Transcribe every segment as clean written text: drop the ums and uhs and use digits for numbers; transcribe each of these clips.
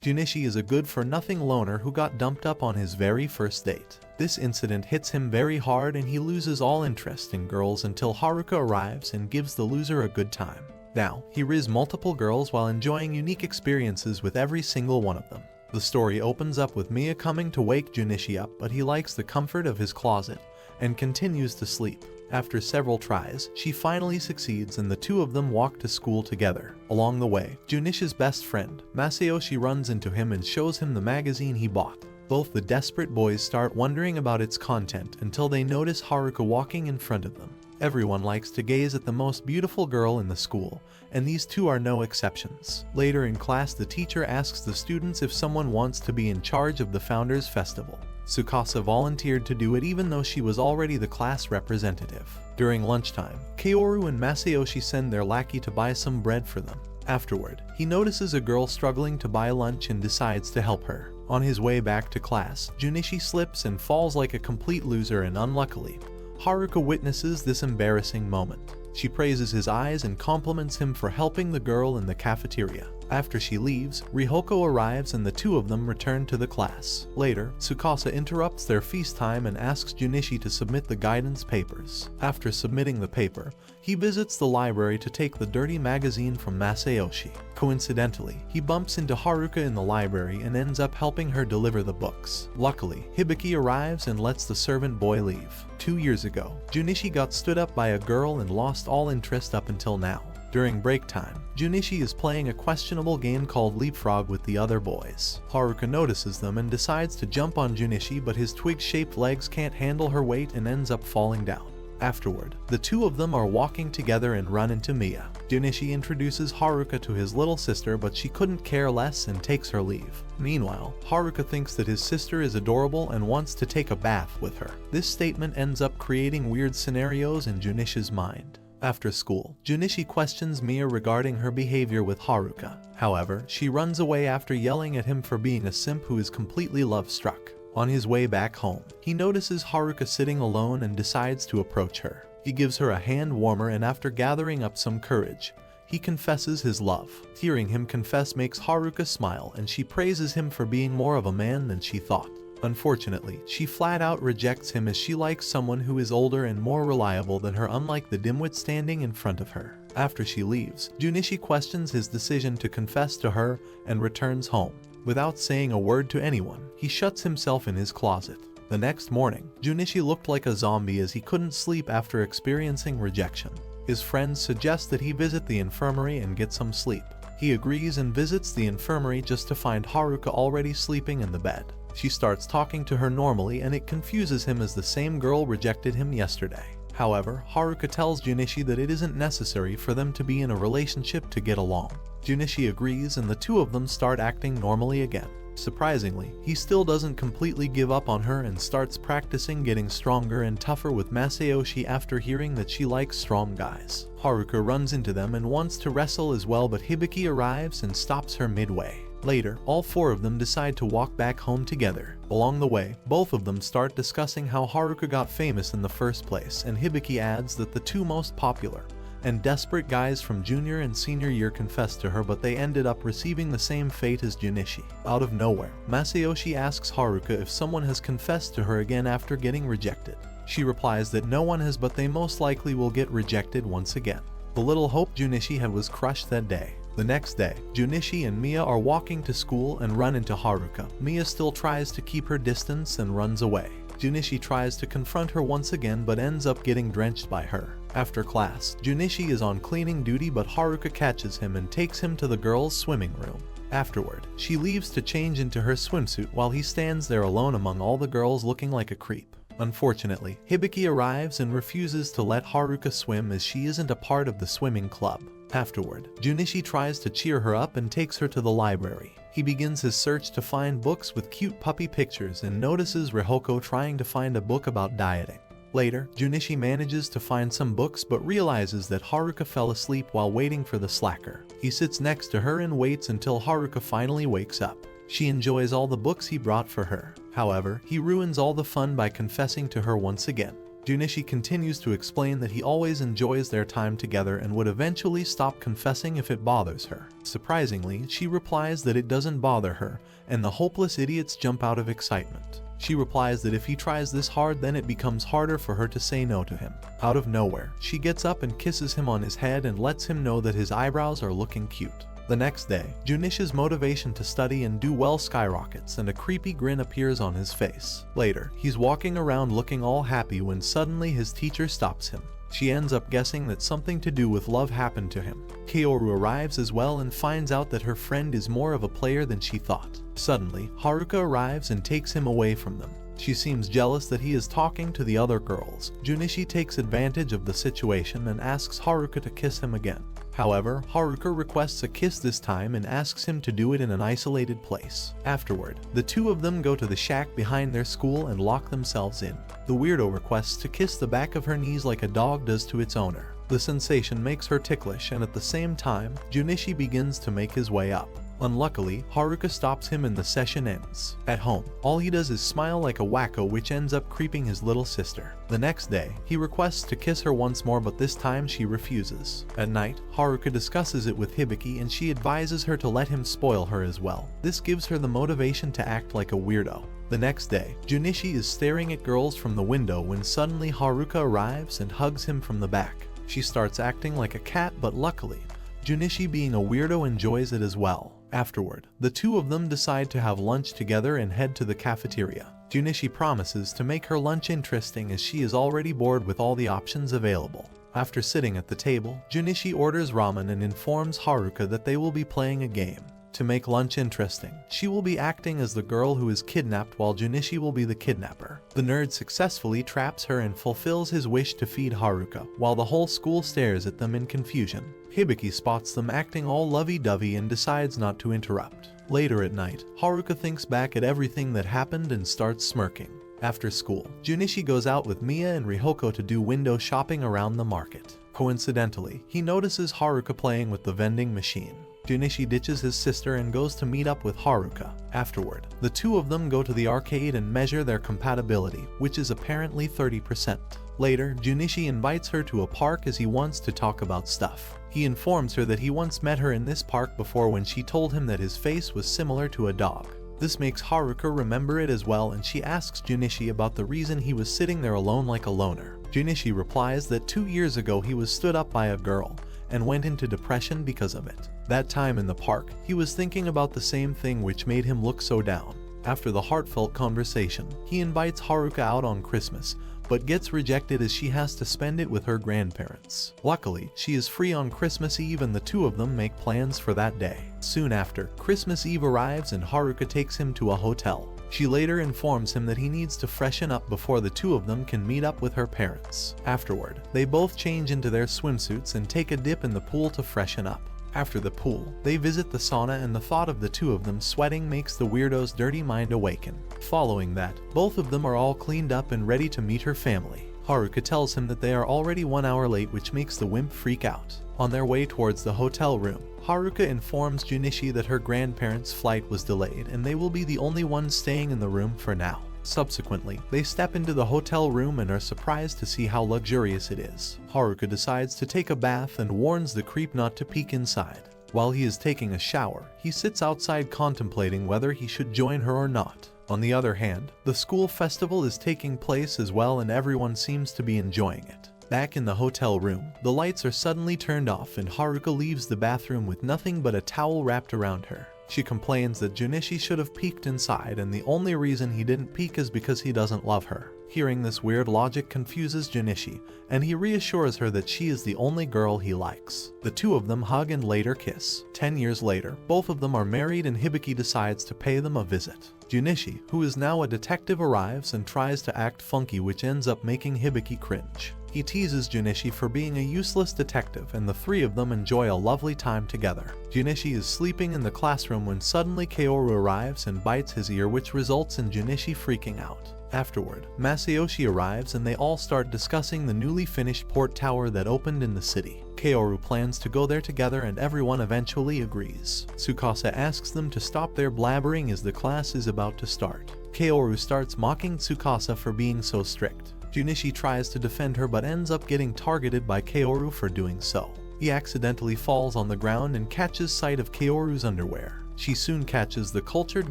Junichi is a good-for-nothing loner who got dumped up on his very first date. This incident hits him very hard and he loses all interest in girls until Haruka arrives and gives the loser a good time. Now, he riz multiple girls while enjoying unique experiences with every single one of them. The story opens up with Mia coming to wake Junichi up, but he likes the comfort of his closet and continues to sleep. After several tries, she finally succeeds and the two of them walk to school together. Along the way, Junichi's best friend, Masayoshi, runs into him and shows him the magazine he bought. Both the desperate boys start wondering about its content until they notice Haruka walking in front of them. Everyone likes to gaze at the most beautiful girl in the school, and these two are no exceptions. Later in class, the teacher asks the students if someone wants to be in charge of the Founders Festival. Tsukasa volunteered to do it even though she was already the class representative. During lunchtime, Kaoru and Masayoshi send their lackey to buy some bread for them. Afterward, he notices a girl struggling to buy lunch and decides to help her. On his way back to class, Junichi slips and falls like a complete loser, and unluckily, Haruka witnesses this embarrassing moment. She praises his eyes and compliments him for helping the girl in the cafeteria. After she leaves, Rihoko arrives and the two of them return to the class. Later, Tsukasa interrupts their feast time and asks Junichi to submit the guidance papers. After submitting the paper, he visits the library to take the dirty magazine from Masayoshi. Coincidentally, he bumps into Haruka in the library and ends up helping her deliver the books. Luckily, Hibiki arrives and lets the servant boy leave. 2 years ago, Junichi got stood up by a girl and lost all interest up until now. During break time, Junichi is playing a questionable game called Leapfrog with the other boys. Haruka notices them and decides to jump on Junichi, but his twig-shaped legs can't handle her weight and ends up falling down. Afterward, the two of them are walking together and run into Mia. Junichi introduces Haruka to his little sister, but she couldn't care less and takes her leave. Meanwhile, Haruka thinks that his sister is adorable and wants to take a bath with her. This statement ends up creating weird scenarios in Junichi's mind. After school, Junichi questions Mia regarding her behavior with Haruka. However, she runs away after yelling at him for being a simp who is completely love-struck. On his way back home, he notices Haruka sitting alone and decides to approach her. He gives her a hand warmer and after gathering up some courage, he confesses his love. Hearing him confess makes Haruka smile and she praises him for being more of a man than she thought. Unfortunately, she flat out rejects him as she likes someone who is older and more reliable than her, unlike the dimwit standing in front of her. After she leaves, Junichi questions his decision to confess to her and returns home. Without saying a word to anyone, he shuts himself in his closet. The next morning, Junichi looked like a zombie as he couldn't sleep after experiencing rejection. His friends suggest that he visit the infirmary and get some sleep. He agrees and visits the infirmary just to find Haruka already sleeping in the bed. She starts talking to her normally and it confuses him as the same girl rejected him yesterday. However, Haruka tells Junichi that it isn't necessary for them to be in a relationship to get along. Junichi agrees and the two of them start acting normally again. Surprisingly, he still doesn't completely give up on her and starts practicing getting stronger and tougher with Masayoshi after hearing that she likes strong guys. Haruka runs into them and wants to wrestle as well, but Hibiki arrives and stops her midway. Later, all four of them decide to walk back home together. Along the way, both of them start discussing how Haruka got famous in the first place, and Hibiki adds that the two most popular and desperate guys from junior and senior year confessed to her, but they ended up receiving the same fate as Junichi. Out of nowhere, Masayoshi asks Haruka if someone has confessed to her again after getting rejected. She replies that no one has, but they most likely will get rejected once again. The little hope Junichi had was crushed that day. The next day, Junichi and Mia are walking to school and run into Haruka. Mia still tries to keep her distance and runs away. Junichi tries to confront her once again but ends up getting drenched by her. After class, Junichi is on cleaning duty but Haruka catches him and takes him to the girls' swimming room. Afterward, she leaves to change into her swimsuit while he stands there alone among all the girls looking like a creep. Unfortunately, Hibiki arrives and refuses to let Haruka swim as she isn't a part of the swimming club. Afterward, Junichi tries to cheer her up and takes her to the library. He begins his search to find books with cute puppy pictures and notices Rihoko trying to find a book about dieting. Later, Junichi manages to find some books but realizes that Haruka fell asleep while waiting for the slacker. He sits next to her and waits until Haruka finally wakes up. She enjoys all the books he brought for her. However, he ruins all the fun by confessing to her once again. Junichi continues to explain that he always enjoys their time together and would eventually stop confessing if it bothers her. Surprisingly, she replies that it doesn't bother her, and the hopeless idiots jump out of excitement. She replies that if he tries this hard, then it becomes harder for her to say no to him. Out of nowhere, she gets up and kisses him on his head and lets him know that his eyebrows are looking cute. The next day, Junichi's motivation to study and do well skyrockets and a creepy grin appears on his face. Later, he's walking around looking all happy when suddenly his teacher stops him. She ends up guessing that something to do with love happened to him. Kaoru arrives as well and finds out that her friend is more of a player than she thought. Suddenly, Haruka arrives and takes him away from them. She seems jealous that he is talking to the other girls. Junichi takes advantage of the situation and asks Haruka to kiss him again. However, Haruka requests a kiss this time and asks him to do it in an isolated place. Afterward, the two of them go to the shack behind their school and lock themselves in. The weirdo requests to kiss the back of her knees like a dog does to its owner. The sensation makes her ticklish, and at the same time, Junichi begins to make his way up. Unluckily, Haruka stops him and the session ends. At home, all he does is smile like a wacko, which ends up creeping his little sister. The next day, he requests to kiss her once more, but this time she refuses. At night, Haruka discusses it with Hibiki and she advises her to let him spoil her as well. This gives her the motivation to act like a weirdo. The next day, Junichi is staring at girls from the window when suddenly Haruka arrives and hugs him from the back. She starts acting like a cat, but luckily, Junichi, being a weirdo, enjoys it as well. Afterward, the two of them decide to have lunch together and head to the cafeteria. Junichi promises to make her lunch interesting as she is already bored with all the options available. After sitting at the table, Junichi orders ramen and informs Haruka that they will be playing a game. To make lunch interesting, she will be acting as the girl who is kidnapped while Junichi will be the kidnapper. The nerd successfully traps her and fulfills his wish to feed Haruka, while the whole school stares at them in confusion. Hibiki spots them acting all lovey-dovey and decides not to interrupt. Later at night, Haruka thinks back at everything that happened and starts smirking. After school, Junichi goes out with Mia and Rihoko to do window shopping around the market. Coincidentally, he notices Haruka playing with the vending machine. Junichi ditches his sister and goes to meet up with Haruka. Afterward, the two of them go to the arcade and measure their compatibility, which is apparently 30%. Later, Junichi invites her to a park as he wants to talk about stuff. He informs her that he once met her in this park before when she told him that his face was similar to a dog. This makes Haruka remember it as well, and she asks Junichi about the reason he was sitting there alone like a loner. Junichi replies that 2 years ago he was stood up by a girl and went into depression because of it. That time in the park, he was thinking about the same thing, which made him look so down. After the heartfelt conversation, he invites Haruka out on Christmas, but gets rejected as she has to spend it with her grandparents. Luckily, she is free on Christmas Eve and the two of them make plans for that day. Soon after, Christmas Eve arrives and Haruka takes him to a hotel. She later informs him that he needs to freshen up before the two of them can meet up with her parents. Afterward, they both change into their swimsuits and take a dip in the pool to freshen up. After the pool, they visit the sauna and the thought of the two of them sweating makes the weirdo's dirty mind awaken. Following that, both of them are all cleaned up and ready to meet her family. Haruka tells him that they are already 1 hour late, which makes the wimp freak out. On their way towards the hotel room, Haruka informs Junichi that her grandparents' flight was delayed and they will be the only ones staying in the room for now. Subsequently, they step into the hotel room and are surprised to see how luxurious it is. Haruka decides to take a bath and warns the creep not to peek inside. While he is taking a shower, he sits outside contemplating whether he should join her or not. On the other hand, the school festival is taking place as well and everyone seems to be enjoying it. Back in the hotel room, the lights are suddenly turned off and Haruka leaves the bathroom with nothing but a towel wrapped around her. She complains that Junichi should have peeked inside and the only reason he didn't peek is because he doesn't love her. Hearing this weird logic confuses Junichi, and he reassures her that she is the only girl he likes. The two of them hug and later kiss. 10 years later, both of them are married and Hibiki decides to pay them a visit. Junichi, who is now a detective, arrives and tries to act funky, which ends up making Hibiki cringe. He teases Junichi for being a useless detective and the three of them enjoy a lovely time together. Junichi is sleeping in the classroom when suddenly Kaoru arrives and bites his ear, which results in Junichi freaking out. Afterward, Masayoshi arrives and they all start discussing the newly finished port tower that opened in the city. Kaoru plans to go there together and everyone eventually agrees. Tsukasa asks them to stop their blabbering as the class is about to start. Kaoru starts mocking Tsukasa for being so strict. Junichi tries to defend her but ends up getting targeted by Kaoru for doing so. He accidentally falls on the ground and catches sight of Kaoru's underwear. She soon catches the cultured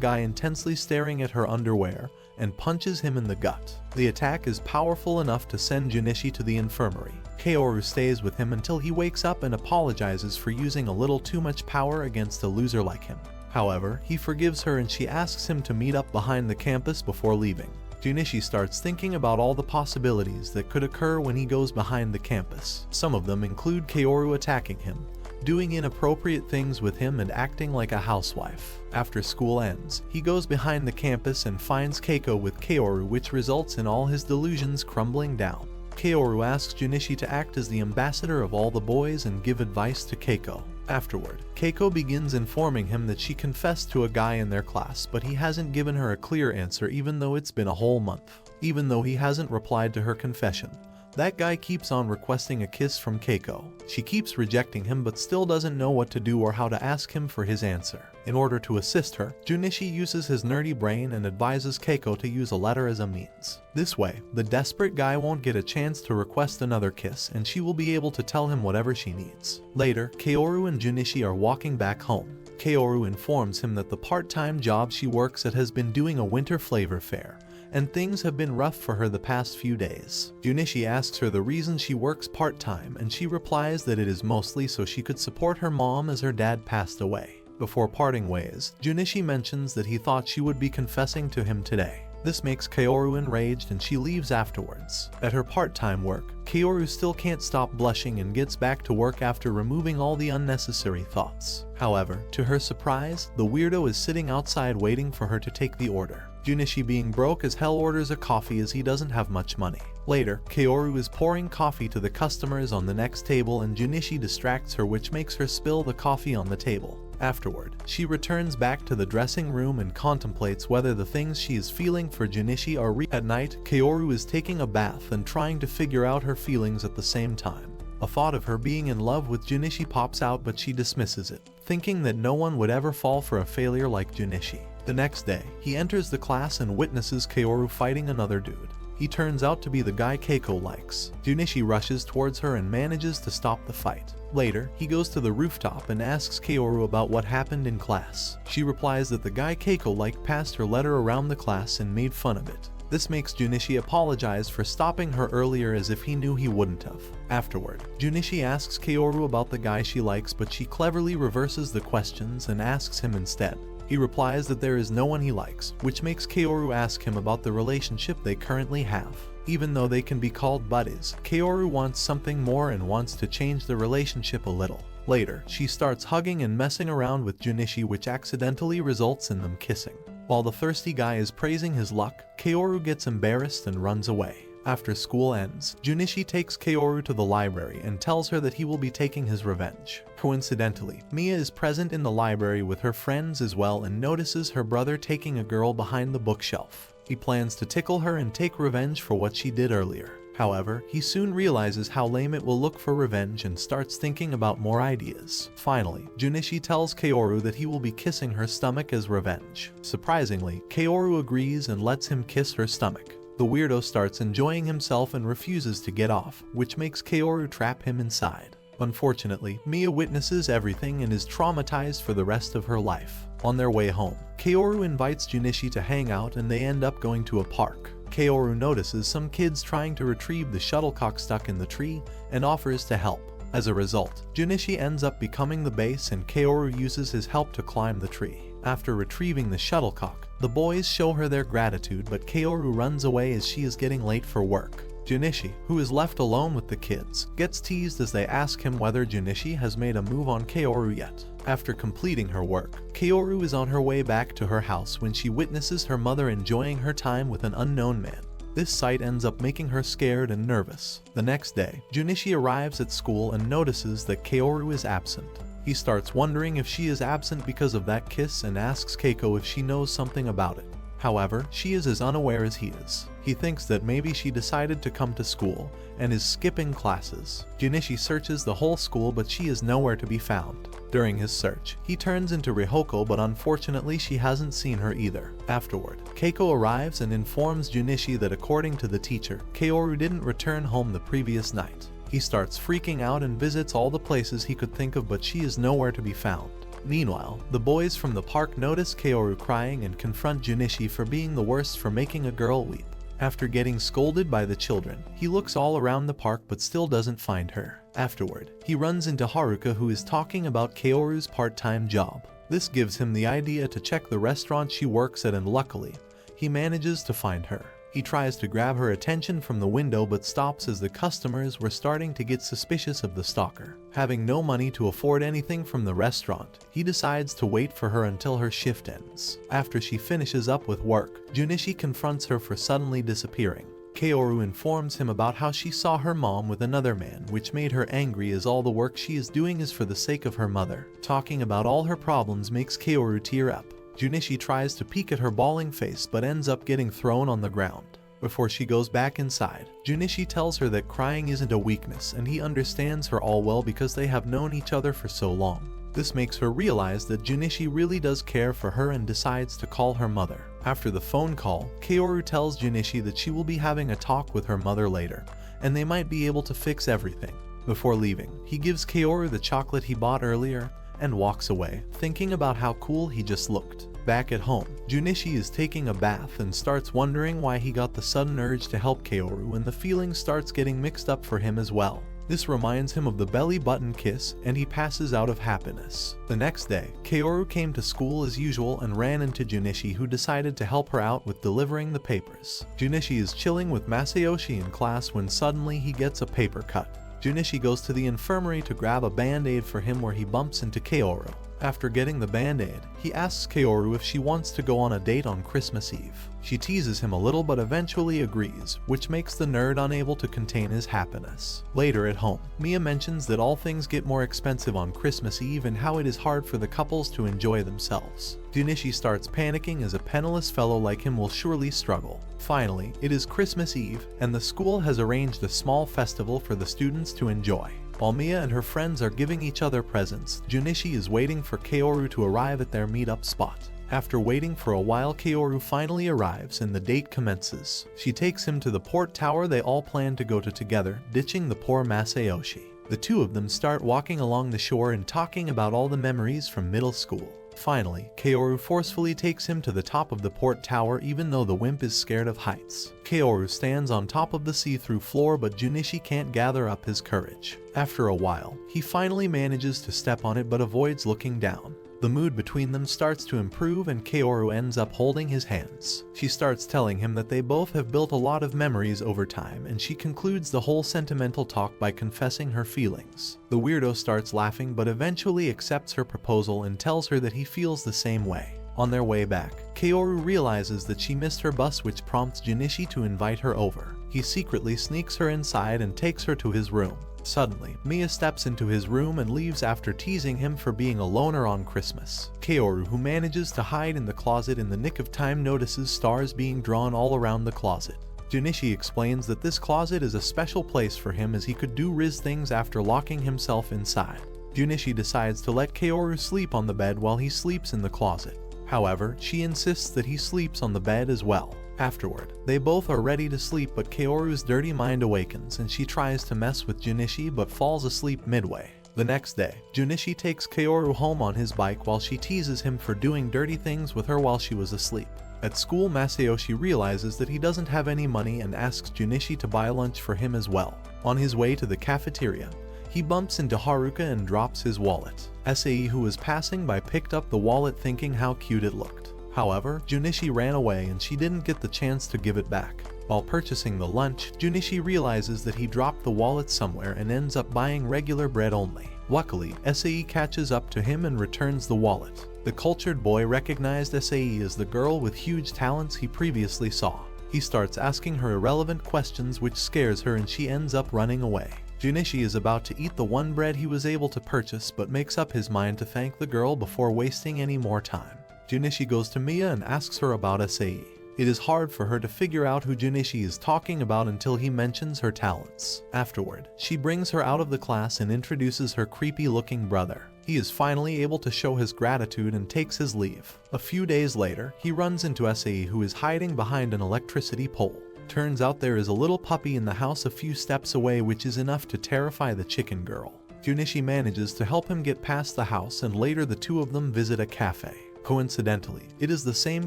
guy intensely staring at her underwear and punches him in the gut. The attack is powerful enough to send Junichi to the infirmary. Kaoru stays with him until he wakes up and apologizes for using a little too much power against a loser like him. However, he forgives her and she asks him to meet up behind the campus before leaving. Junichi starts thinking about all the possibilities that could occur when he goes behind the campus. Some of them include Kaoru attacking him, doing inappropriate things with him and acting like a housewife. After school ends, he goes behind the campus and finds Keiko with Kaoru, which results in all his delusions crumbling down. Kaoru asks Junichi to act as the ambassador of all the boys and give advice to Keiko. Afterward, Keiko begins informing him that she confessed to a guy in their class, but he hasn't given her a clear answer even though it's been a whole month. Even though he hasn't replied to her confession, that guy keeps on requesting a kiss from Keiko. She keeps rejecting him but still doesn't know what to do or how to ask him for his answer. In order to assist her, Junichi uses his nerdy brain and advises Keiko to use a letter as a means. This way, the desperate guy won't get a chance to request another kiss and she will be able to tell him whatever she needs. Later, Kaoru and Junichi are walking back home. Kaoru informs him that the part-time job she works at has been doing a winter flavor fair, and things have been rough for her the past few days. Junichi asks her the reason she works part-time and she replies that it is mostly so she could support her mom as her dad passed away. Before parting ways, Junichi mentions that he thought she would be confessing to him today. This makes Kaoru enraged and she leaves afterwards. At her part-time work, Kaoru still can't stop blushing and gets back to work after removing all the unnecessary thoughts. However, to her surprise, the weirdo is sitting outside waiting for her to take the order. Junichi, being broke as hell, orders a coffee as he doesn't have much money. Later, Kaoru is pouring coffee to the customers on the next table and Junichi distracts her, which makes her spill the coffee on the table. Afterward, she returns back to the dressing room and contemplates whether the things she is feeling for Junichi are real. At night, Kaoru is taking a bath and trying to figure out her feelings at the same time. A thought of her being in love with Junichi pops out but she dismisses it, thinking that no one would ever fall for a failure like Junichi. The next day, he enters the class and witnesses Kaoru fighting another dude. He turns out to be the guy Keiko likes. Junichi rushes towards her and manages to stop the fight. Later, he goes to the rooftop and asks Kaoru about what happened in class. She replies that the guy Keiko liked passed her letter around the class and made fun of it. This makes Junichi apologize for stopping her earlier as if he knew he wouldn't have. Afterward, Junichi asks Kaoru about the guy she likes, but she cleverly reverses the questions and asks him instead. He replies that there is no one he likes, which makes Kaoru ask him about the relationship they currently have. Even though they can be called buddies, Kaoru wants something more and wants to change the relationship a little. Later, she starts hugging and messing around with Junichi, which accidentally results in them kissing. While the thirsty guy is praising his luck, Kaoru gets embarrassed and runs away. After school ends, Junichi takes Kaoru to the library and tells her that he will be taking his revenge. Coincidentally, Mia is present in the library with her friends as well and notices her brother taking a girl behind the bookshelf. He plans to tickle her and take revenge for what she did earlier. However, he soon realizes how lame it will look for revenge and starts thinking about more ideas. Finally, Junichi tells Kaoru that he will be kissing her stomach as revenge. Surprisingly, Kaoru agrees and lets him kiss her stomach. The weirdo starts enjoying himself and refuses to get off, which makes Kaoru trap him inside. Unfortunately, Mia witnesses everything and is traumatized for the rest of her life. On their way home, Kaoru invites Junichi to hang out and they end up going to a park. Kaoru notices some kids trying to retrieve the shuttlecock stuck in the tree and offers to help. As a result, Junichi ends up becoming the base and Kaoru uses his help to climb the tree. After retrieving the shuttlecock, the boys show her their gratitude, but Kaoru runs away as she is getting late for work. Junichi, who is left alone with the kids, gets teased as they ask him whether Junichi has made a move on Kaoru yet. After completing her work, Kaoru is on her way back to her house when she witnesses her mother enjoying her time with an unknown man. This sight ends up making her scared and nervous. The next day, Junichi arrives at school and notices that Kaoru is absent. He starts wondering if she is absent because of that kiss and asks Keiko if she knows something about it. However, she is as unaware as he is. He thinks that maybe she decided to come to school and is skipping classes. Junichi searches the whole school, but she is nowhere to be found. During his search, he turns into Rihoko, but unfortunately she hasn't seen her either. Afterward, Keiko arrives and informs Junichi that according to the teacher, Kaoru didn't return home the previous night. He starts freaking out and visits all the places he could think of, but she is nowhere to be found. Meanwhile, the boys from the park notice Kaoru crying and confront Junichi for being the worst for making a girl weep. After getting scolded by the children, he looks all around the park but still doesn't find her. Afterward, he runs into Haruka, who is talking about Kaoru's part-time job. This gives him the idea to check the restaurant she works at, and luckily, he manages to find her. He tries to grab her attention from the window but stops as the customers were starting to get suspicious of the stalker. Having no money to afford anything from the restaurant, he decides to wait for her until her shift ends. After she finishes up with work, Junichi confronts her for suddenly disappearing. Kaoru informs him about how she saw her mom with another man, which made her angry as all the work she is doing is for the sake of her mother. Talking about all her problems makes Kaoru tear up. Junichi tries to peek at her bawling face but ends up getting thrown on the ground. Before she goes back inside, Junichi tells her that crying isn't a weakness and he understands her all well because they have known each other for so long. This makes her realize that Junichi really does care for her and decides to call her mother. After the phone call, Kaoru tells Junichi that she will be having a talk with her mother later, and they might be able to fix everything. Before leaving, he gives Kaoru the chocolate he bought earlier and walks away, thinking about how cool he just looked. Back at home, Junichi is taking a bath and starts wondering why he got the sudden urge to help Kaoru, and the feeling starts getting mixed up for him as well. This reminds him of the belly button kiss, and he passes out of happiness. The next day, Kaoru came to school as usual and ran into Junichi, who decided to help her out with delivering the papers. Junichi is chilling with Masayoshi in class when suddenly he gets a paper cut. Junichi goes to the infirmary to grab a band-aid for him, where he bumps into Kaoru. After getting the band-aid, he asks Kaoru if she wants to go on a date on Christmas Eve. She teases him a little but eventually agrees, which makes the nerd unable to contain his happiness. Later at home, Mia mentions that all things get more expensive on Christmas Eve and how it is hard for the couples to enjoy themselves. Junichi starts panicking as a penniless fellow like him will surely struggle. Finally, it is Christmas Eve, and the school has arranged a small festival for the students to enjoy. While Mia and her friends are giving each other presents, Junichi is waiting for Kaoru to arrive at their meetup spot. After waiting for a while, Kaoru finally arrives and the date commences. She takes him to the port tower they all plan to go to together, ditching the poor Masayoshi. The two of them start walking along the shore and talking about all the memories from middle school. Finally, Kaoru forcefully takes him to the top of the port tower, even though the wimp is scared of heights. Kaoru stands on top of the see-through floor, but Junichi can't gather up his courage. After a while, he finally manages to step on it but avoids looking down. The mood between them starts to improve and Kaoru ends up holding his hands. She starts telling him that they both have built a lot of memories over time, and she concludes the whole sentimental talk by confessing her feelings. The weirdo starts laughing but eventually accepts her proposal and tells her that he feels the same way. On their way back, Kaoru realizes that she missed her bus, which prompts Junichi to invite her over. He secretly sneaks her inside and takes her to his room. Suddenly, Mia steps into his room and leaves after teasing him for being a loner on Christmas. Kaoru, who manages to hide in the closet in the nick of time, notices stars being drawn all around the closet. Junichi explains that this closet is a special place for him as he could do Riz things after locking himself inside. Junichi decides to let Kaoru sleep on the bed while he sleeps in the closet. However, she insists that he sleeps on the bed as well. Afterward, they both are ready to sleep, but Kaoru's dirty mind awakens and she tries to mess with Junichi but falls asleep midway. The next day, Junichi takes Kaoru home on his bike while she teases him for doing dirty things with her while she was asleep. At school, Masayoshi realizes that he doesn't have any money and asks Junichi to buy lunch for him as well. On his way to the cafeteria, he bumps into Haruka and drops his wallet. Sae, who was passing by, picked up the wallet thinking how cute it looked. However, Junichi ran away and she didn't get the chance to give it back. While purchasing the lunch, Junichi realizes that he dropped the wallet somewhere and ends up buying regular bread only. Luckily, Sae catches up to him and returns the wallet. The cultured boy recognized Sae as the girl with huge talents he previously saw. He starts asking her irrelevant questions, which scares her and she ends up running away. Junichi is about to eat the one bread he was able to purchase but makes up his mind to thank the girl before wasting any more time. Junichi goes to Mia and asks her about Sae. It is hard for her to figure out who Junichi is talking about until he mentions her talents. Afterward, she brings her out of the class and introduces her creepy-looking brother. He is finally able to show his gratitude and takes his leave. A few days later, he runs into Sae, who is hiding behind an electricity pole. Turns out there is a little puppy in the house a few steps away, which is enough to terrify the chicken girl. Junichi manages to help him get past the house, and later the two of them visit a cafe. Coincidentally, it is the same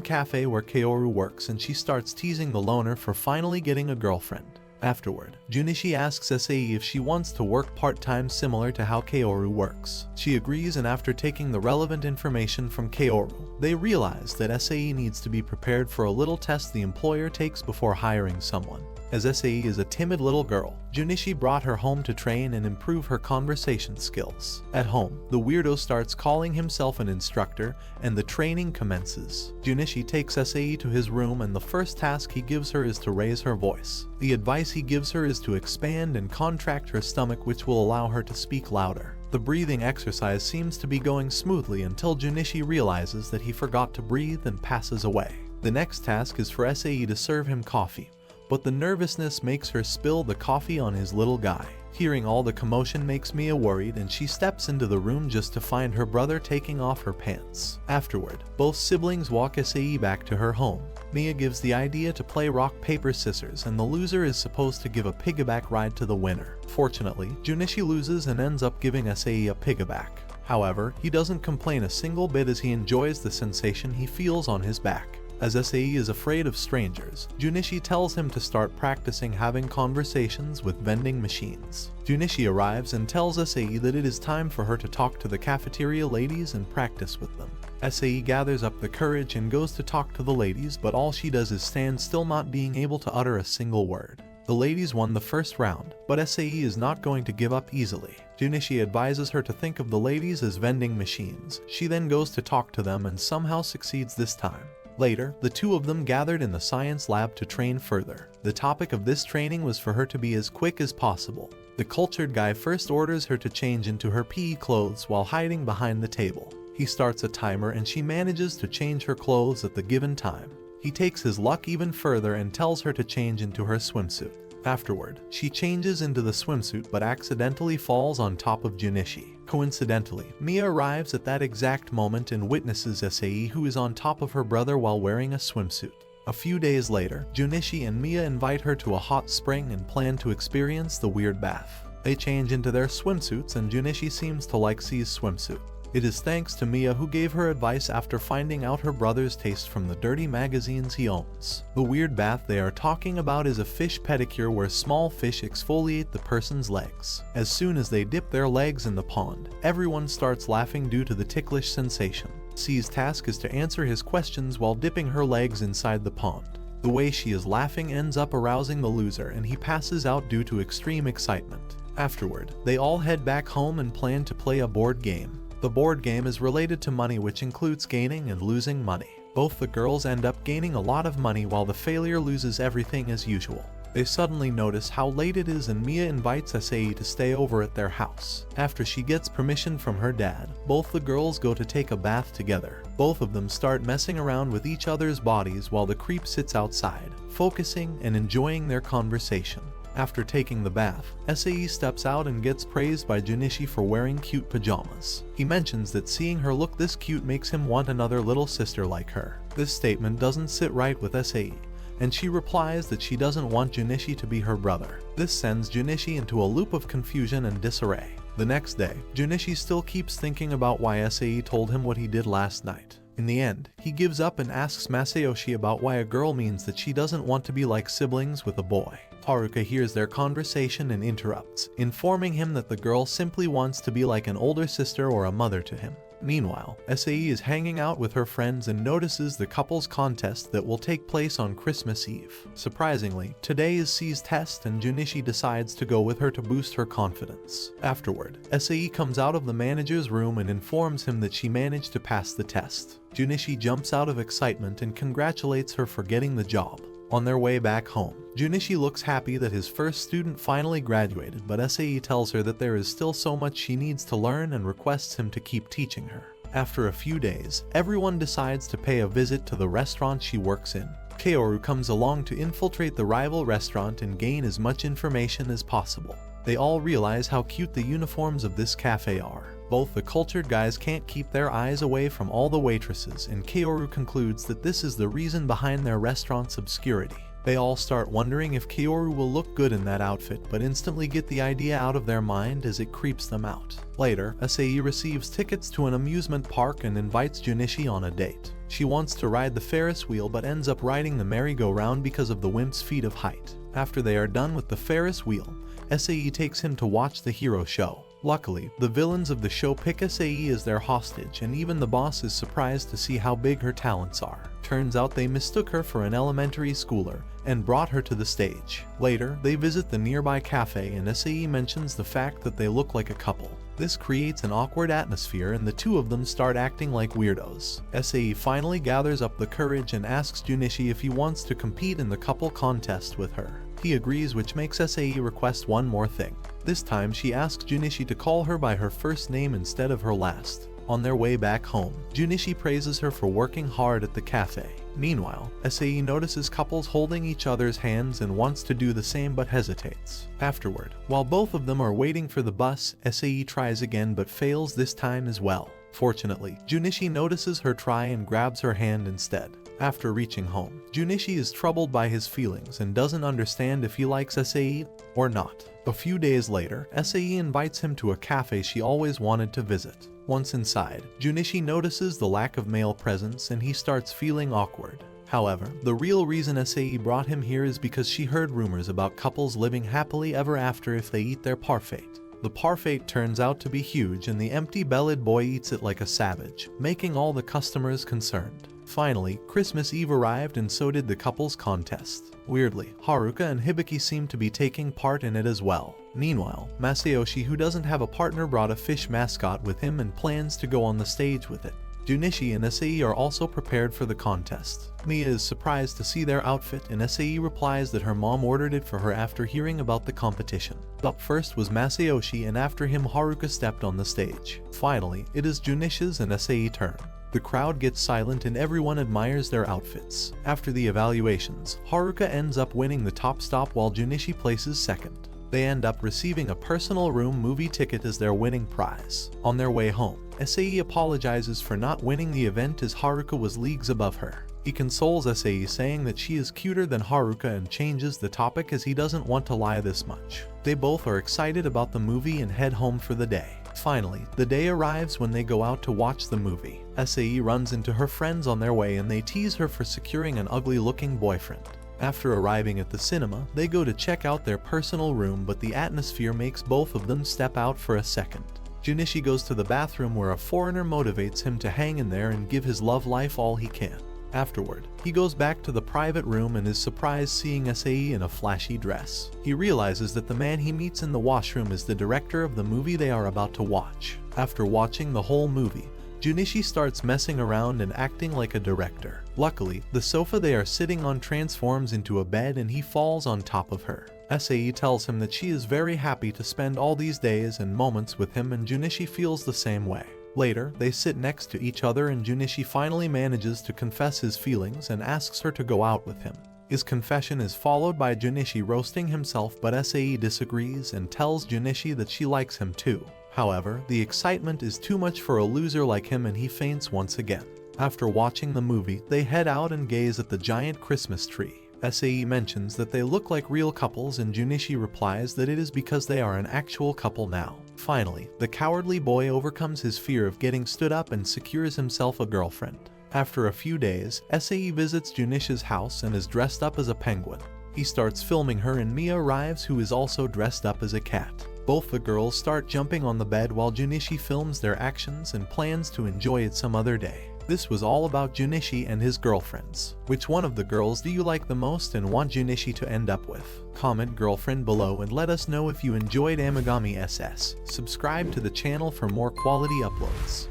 cafe where Kaoru works, and she starts teasing the loner for finally getting a girlfriend. Afterward, Junichi asks Sae if she wants to work part-time similar to how Kaoru works. She agrees, and after taking the relevant information from Kaoru, they realize that Sae needs to be prepared for a little test the employer takes before hiring someone. As Sae is a timid little girl, Junichi brought her home to train and improve her conversation skills. At home, the weirdo starts calling himself an instructor, and the training commences. Junichi takes Sae to his room, and the first task he gives her is to raise her voice. The advice he gives her is to expand and contract her stomach, which will allow her to speak louder. The breathing exercise seems to be going smoothly until Junichi realizes that he forgot to breathe and passes away. The next task is for Sae to serve him coffee, but the nervousness makes her spill the coffee on his little guy. Hearing all the commotion makes Mia worried, and she steps into the room just to find her brother taking off her pants. Afterward, both siblings walk Sae back to her home. Mia gives the idea to play rock, paper, scissors, and the loser is supposed to give a piggyback ride to the winner. Fortunately, Junichi loses and ends up giving Sae a piggyback. However, he doesn't complain a single bit as he enjoys the sensation he feels on his back. As Sae is afraid of strangers, Junichi tells him to start practicing having conversations with vending machines. Junichi arrives and tells Sae that it is time for her to talk to the cafeteria ladies and practice with them. Sae gathers up the courage and goes to talk to the ladies, but all she does is stand still, not being able to utter a single word. The ladies won the first round, but Sae is not going to give up easily. Junichi advises her to think of the ladies as vending machines. She then goes to talk to them and somehow succeeds this time. Later, the two of them gathered in the science lab to train further. The topic of this training was for her to be as quick as possible. The cultured guy first orders her to change into her PE clothes while hiding behind the table. He starts a timer and she manages to change her clothes at the given time. He takes his luck even further and tells her to change into her swimsuit. Afterward, she changes into the swimsuit but accidentally falls on top of Junichi. Coincidentally, Mia arrives at that exact moment and witnesses Sae, who is on top of her brother while wearing a swimsuit. A few days later, Junichi and Mia invite her to a hot spring and plan to experience the weird bath. They change into their swimsuits and Junichi seems to like Sae's swimsuit. It is thanks to Mia, who gave her advice after finding out her brother's taste from the dirty magazines he owns. The weird bath they are talking about is a fish pedicure where small fish exfoliate the person's legs. As soon as they dip their legs in the pond, everyone starts laughing due to the ticklish sensation. Sae's task is to answer his questions while dipping her legs inside the pond. The way she is laughing ends up arousing the loser, and he passes out due to extreme excitement. Afterward, they all head back home and plan to play a board game. The board game is related to money, which includes gaining and losing money. Both the girls end up gaining a lot of money while the failure loses everything as usual. They suddenly notice how late it is and Mia invites Sae to stay over at their house. After she gets permission from her dad, both the girls go to take a bath together. Both of them start messing around with each other's bodies while the creep sits outside, focusing and enjoying their conversation. After taking the bath, Sae steps out and gets praised by Junichi for wearing cute pajamas. He mentions that seeing her look this cute makes him want another little sister like her. This statement doesn't sit right with Sae, and she replies that she doesn't want Junichi to be her brother. This sends Junichi into a loop of confusion and disarray. The next day, Junichi still keeps thinking about why Sae told him what he did last night. In the end, he gives up and asks Masayoshi about why a girl means that she doesn't want to be like siblings with a boy. Haruka hears their conversation and interrupts, informing him that the girl simply wants to be like an older sister or a mother to him. Meanwhile, Sae is hanging out with her friends and notices the couple's contest that will take place on Christmas Eve. Surprisingly, today is Sae's test and Junichi decides to go with her to boost her confidence. Afterward, Sae comes out of the manager's room and informs him that she managed to pass the test. Junichi jumps out of excitement and congratulates her for getting the job. On their way back home, Junichi looks happy that his first student finally graduated, but Sae tells her that there is still so much she needs to learn and requests him to keep teaching her. After a few days, everyone decides to pay a visit to the restaurant she works in. Kaoru comes along to infiltrate the rival restaurant and gain as much information as possible. They all realize how cute the uniforms of this cafe are. Both the cultured guys can't keep their eyes away from all the waitresses, and Kaoru concludes that this is the reason behind their restaurant's obscurity. They all start wondering if Kaoru will look good in that outfit, but instantly get the idea out of their mind as it creeps them out. Later, Sae receives tickets to an amusement park and invites Junichi on a date. She wants to ride the Ferris wheel but ends up riding the merry-go-round because of the wimp's feet of height. After they are done with the Ferris wheel, Sae takes him to watch the hero show. Luckily, the villains of the show pick Sae as their hostage, and even the boss is surprised to see how big her talents are. Turns out they mistook her for an elementary schooler and brought her to the stage. Later, they visit the nearby cafe and Sae mentions the fact that they look like a couple. This creates an awkward atmosphere and the two of them start acting like weirdos. Sae finally gathers up the courage and asks Junichi if he wants to compete in the couple contest with her. He agrees, which makes Sae request one more thing. This time she asks Junichi to call her by her first name instead of her last. On their way back home, Junichi praises her for working hard at the cafe. Meanwhile, Sae notices couples holding each other's hands and wants to do the same but hesitates. Afterward, while both of them are waiting for the bus, Sae tries again but fails this time as well. Fortunately, Junichi notices her try and grabs her hand instead. After reaching home, Junichi is troubled by his feelings and doesn't understand if he likes Sae or not. A few days later, Sae invites him to a cafe she always wanted to visit. Once inside, Junichi notices the lack of male presence and he starts feeling awkward. However, the real reason Sae brought him here is because she heard rumors about couples living happily ever after if they eat their parfait. The parfait turns out to be huge and the empty-bellied boy eats it like a savage, making all the customers concerned. Finally, Christmas Eve arrived and so did the couples contest. Weirdly, Haruka and Hibiki seem to be taking part in it as well. Meanwhile, Masayoshi, who doesn't have a partner, brought a fish mascot with him and plans to go on the stage with it. Junichi and Sae are also prepared for the contest. Mia is surprised to see their outfit and Sae replies that her mom ordered it for her after hearing about the competition. Up first was Masayoshi and after him Haruka stepped on the stage. Finally, it is Junichi's and Sae's turn. The crowd gets silent and everyone admires their outfits. After the evaluations, Haruka ends up winning the top stop while Junichi places second. They end up receiving a personal room movie ticket as their winning prize. On their way home, Sae apologizes for not winning the event as Haruka was leagues above her. He consoles Sae saying that she is cuter than Haruka and changes the topic as he doesn't want to lie this much. They both are excited about the movie and head home for the day. Finally, the day arrives when they go out to watch the movie. Sae runs into her friends on their way and they tease her for securing an ugly-looking boyfriend. After arriving at the cinema, they go to check out their personal room, but the atmosphere makes both of them step out for a second. Junichi goes to the bathroom where a foreigner motivates him to hang in there and give his love life all he can. Afterward, he goes back to the private room and is surprised seeing Sae in a flashy dress. He realizes that the man he meets in the washroom is the director of the movie they are about to watch. After watching the whole movie, Junichi starts messing around and acting like a director. Luckily, the sofa they are sitting on transforms into a bed and he falls on top of her. Sae tells him that she is very happy to spend all these days and moments with him and Junichi feels the same way. Later, they sit next to each other and Junichi finally manages to confess his feelings and asks her to go out with him. His confession is followed by Junichi roasting himself, but Sae disagrees and tells Junichi that she likes him too. However, the excitement is too much for a loser like him and he faints once again. After watching the movie, they head out and gaze at the giant Christmas tree. Sae mentions that they look like real couples and Junichi replies that it is because they are an actual couple now. Finally, the cowardly boy overcomes his fear of getting stood up and secures himself a girlfriend. After a few days, Sae visits Junichi's house and is dressed up as a penguin. He starts filming her and Mia arrives, who is also dressed up as a cat. Both the girls start jumping on the bed while Junichi films their actions and plans to enjoy it some other day. This was all about Junichi and his girlfriends. Which one of the girls do you like the most and want Junichi to end up with? Comment girlfriend below and let us know if you enjoyed Amagami SS. Subscribe to the channel for more quality uploads.